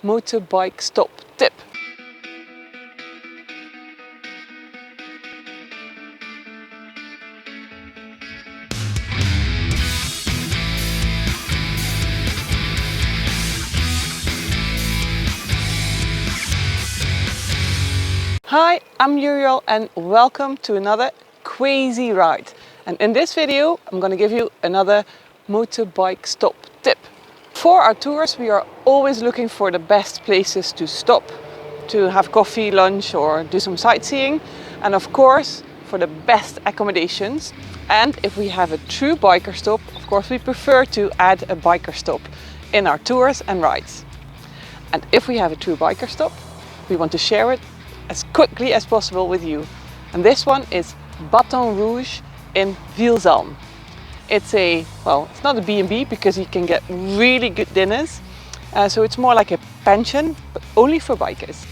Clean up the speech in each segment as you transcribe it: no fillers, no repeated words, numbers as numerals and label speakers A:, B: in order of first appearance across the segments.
A: motorbike stop tip. Hi, I'm Muriel and welcome to another crazy ride. And in this video, I'm going to give you another motorbike stop tip. For our tours, we are always looking for the best places to stop, to have coffee, lunch or do some sightseeing. And of course, for the best accommodations. And if we have a true biker stop, of course, we prefer to add a biker stop in our tours and rides. And if we have a true biker stop, we want to share it as quickly as possible with you. And this one is Baton Rouge in Vielzalm. It's it's not a B&B because you can get really good dinners. So it's more like a pension, but only for bikers.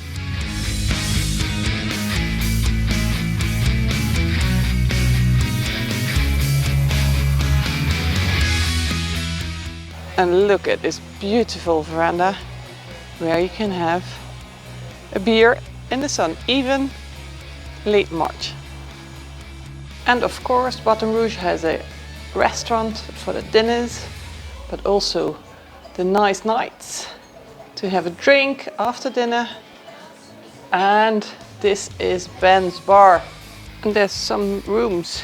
A: And look at this beautiful veranda where you can have a beer in the sun, even late March. And of course, Baton Rouge has a restaurant for the dinners, but also the nice nights to have a drink after dinner. And this is Ben's bar. And there's some rooms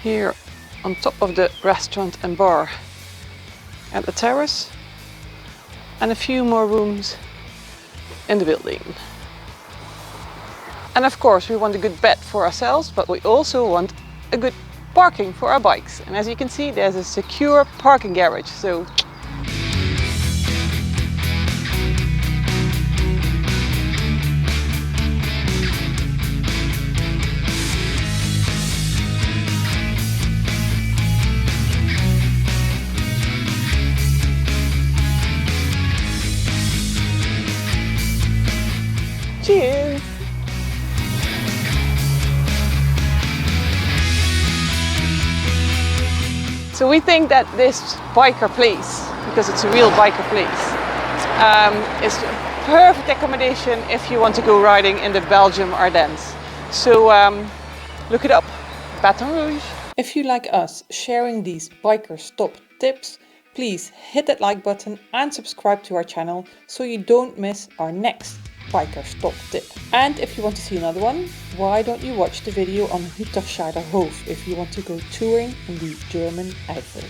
A: here on top of the restaurant and bar at the terrace, and a few more rooms in the building. And of course we want a good bed for ourselves, but we also want a good parking for our bikes. And as you can see, there's a secure parking garage. So cheers! So we think that this biker place, because it's a real biker place, is perfect accommodation if you want to go riding in the Belgium Ardennes. So look it up, Baton Rouge. If you like us sharing these biker stop tips, please hit that like button and subscribe to our channel so you don't miss our next biker stop tip. And if you want to see another one, why don't you watch the video on Hütterscheider Hof if you want to go touring in the German Eifel.